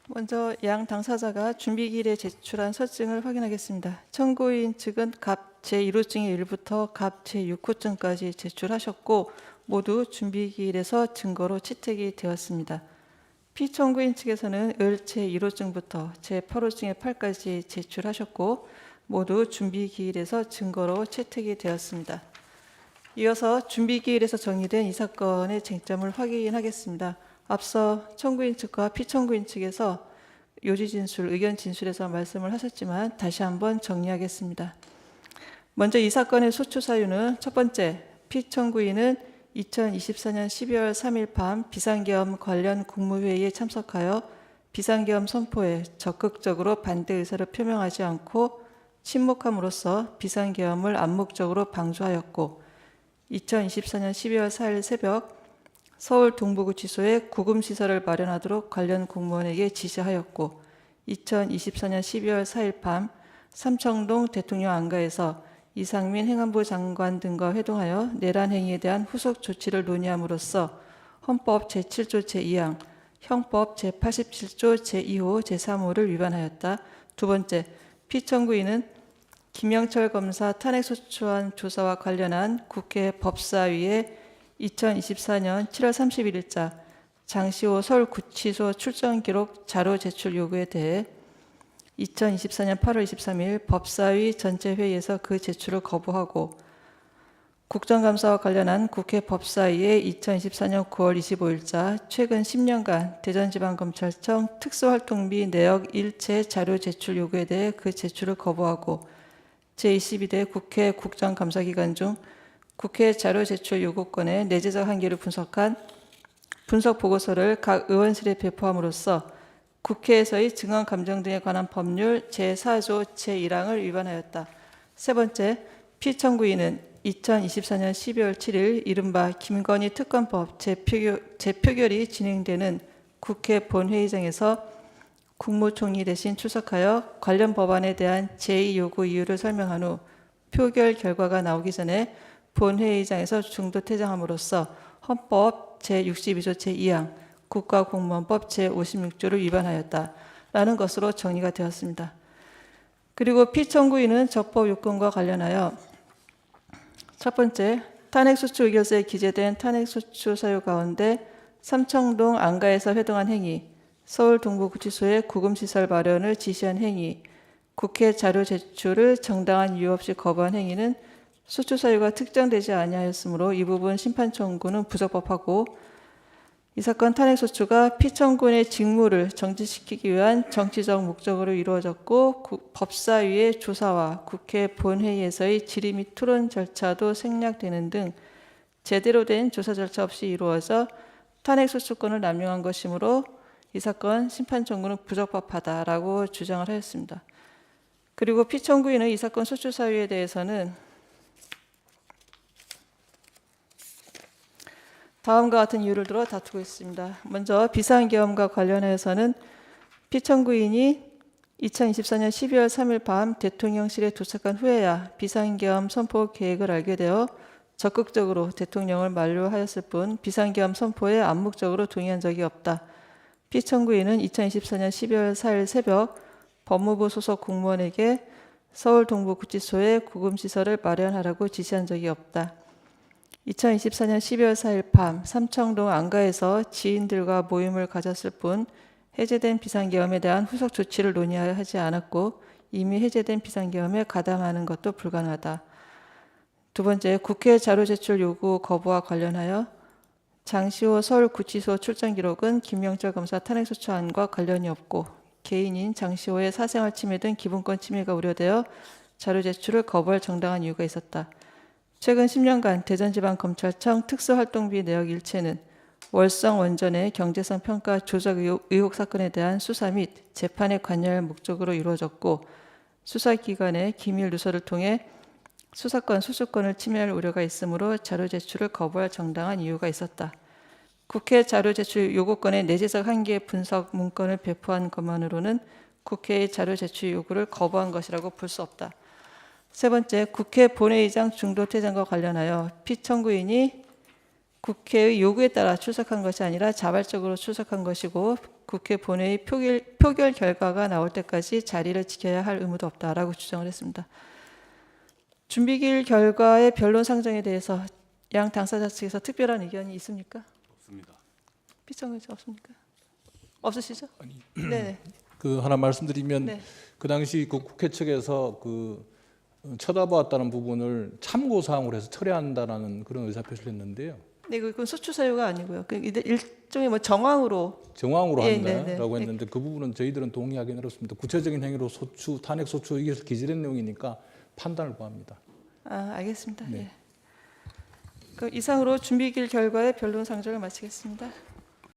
먼저 양 당사자가 준비기일에 제출한 서증을 확인하겠습니다. 청구인 측은 갑 제1호증의 1부터 갑 제6호증까지 제출하셨고 모두 준비기일에서 증거로 채택이 되었습니다. 피청구인 측에서는 을 제1호증부터 제8호증의 8까지 제출하셨고 모두 준비기일에서 증거로 채택이 되었습니다. 이어서 준비기일에서 정의된 이 사건의 쟁점을 확인하겠습니다. 앞서 청구인 측과 피청구인 측에서 요지 진술, 의견 진술에서 말씀을 하셨지만 다시 한번 정리하겠습니다. 먼저 이 사건의 소추 사유는 첫 번째, 피청구인은 2024년 12월 3일 밤 비상계엄 관련 국무회의에 참석하여 비상계엄 선포에 적극적으로 반대 의사를 표명하지 않고 침묵함으로써 비상계엄을 암묵적으로 방조하였고 2024년 12월 4일 새벽 서울 동부구치소에 구금시설을 마련하도록 관련 공무원에게 지시하였고 2024년 12월 4일 밤 삼청동 대통령 안가에서 이상민 행안부 장관 등과 회동하여 내란 행위에 대한 후속 조치를 논의함으로써 헌법 제7조 제2항, 형법 제87조 제2호, 제3호를 위반하였다. 두 번째, 피청구인은 김영철 검사 탄핵소추안 조사와 관련한 국회 법사위에 2024년 7월 31일자 장시호 서울구치소 출정 기록 자료 제출 요구에 대해 2024년 8월 23일 법사위 전체 회의에서 그 제출을 거부하고 국정감사와 관련한 국회 법사위에 2024년 9월 25일자 최근 10년간 대전지방검찰청 특수활동비 내역 일체 자료 제출 요구에 대해 그 제출을 거부하고 제22대 국회 국정감사 기간 중 국회 자료 제출 요구권의 내재적 한계를 분석한 분석 보고서를 각 의원실에 배포함으로써 국회에서의 증언 감정 등에 관한 법률 제4조 제1항을 위반하였다. 세 번째, 피청구인은 2024년 12월 7일 이른바 김건희 특검법 재표결이 진행되는 국회 본회의장에서 국무총리 대신 출석하여 관련 법안에 대한 제2요구 이유를 설명한 후 표결 결과가 나오기 전에 본회의장에서 중도 퇴장함으로써 헌법 제62조 제2항, 국가공무원법 제56조를 위반하였다라는 것으로 정리가 되었습니다. 그리고 피청구인은 적법 요건과 관련하여 첫 번째, 탄핵소추 의결서에 기재된 탄핵소추 사유 가운데 삼청동 안가에서 회동한 행위, 서울 동부구치소의 구금시설 마련을 지시한 행위, 국회 자료 제출을 정당한 이유 없이 거부한 행위는 소추 사유가 특정되지 아니하였으므로 이 부분 심판 청구는 부적법하고 이 사건 탄핵소추가 피청구인의 직무를 정지시키기 위한 정치적 목적으로 이루어졌고 법사위의 조사와 국회 본회의에서의 질의 및 토론 절차도 생략되는 등 제대로 된 조사 절차 없이 이루어져 탄핵소추권을 남용한 것이므로 이 사건 심판 청구는 부적법하다라고 주장을 하였습니다. 그리고 피청구인은 이 사건 소추 사유에 대해서는 다음과 같은 이유를 들어 다투고 있습니다. 먼저 비상계엄과 관련해서는 피청구인이 2024년 12월 3일 밤 대통령실에 도착한 후에야 비상계엄 선포 계획을 알게 되어 적극적으로 대통령을 만류하였을 뿐 비상계엄 선포에 암묵적으로 동의한 적이 없다. 피청구인은 2024년 12월 4일 새벽 법무부 소속 공무원에게 서울 동부구치소에 구금시설을 마련하라고 지시한 적이 없다. 2024년 12월 4일 밤 삼청동 안가에서 지인들과 모임을 가졌을 뿐 해제된 비상계엄에 대한 후속 조치를 논의하여 하지 않았고 이미 해제된 비상계엄에 가담하는 것도 불가능하다. 두 번째, 국회 자료 제출 요구 거부와 관련하여 장시호 서울구치소 출정 기록은 김영철 검사 탄핵소추안과 관련이 없고 개인인 장시호의 사생활 침해 등 기본권 침해가 우려되어 자료 제출을 거부할 정당한 이유가 있었다. 최근 10년간 대전지방검찰청 특수활동비 내역 일체는 월성 원전의 경제성 평가 조작 의혹 사건에 대한 수사 및 재판에 관여할 목적으로 이루어졌고 수사기관의 기밀 누설을 통해 수사권, 수수권을 침해할 우려가 있으므로 자료 제출을 거부할 정당한 이유가 있었다. 국회 자료 제출 요구권의 내재적 한계 분석 문건을 배포한 것만으로는 국회의 자료 제출 요구를 거부한 것이라고 볼 수 없다. 세 번째, 국회 본회의장 중도 퇴장과 관련하여 피청구인이 국회의 요구에 따라 출석한 것이 아니라 자발적으로 출석한 것이고 국회 본회의 표결 결과가 나올 때까지 자리를 지켜야 할 의무도 없다라고 주장을 했습니다. 준비기일 결과의 변론 상정에 대해서 양 당사자 측에서 특별한 의견이 있습니까? 없습니다. 피청은 없습니까? 없으시죠? 아니, 네. 그 하나 말씀드리면 네. 그 당시 그 국회 측에서 그 쳐다보았다는 부분을 참고 사항으로 해서 처리한다라는 그런 의사 표시를 했는데요. 네, 그건 소추 사유가 아니고요. 그 일종의 뭐 정황으로. 정황으로 예, 한다라고 네. 했는데 그 부분은 저희들은 동의하기는 어렵습니다. 구체적인 행위로 소추, 탄핵 소추 이게 기재된 내용이니까 판단을 구합니다. 아, 알겠습니다. 네. 예. 그럼 이상으로 준비기일 결과의 변론 상정을 마치겠습니다.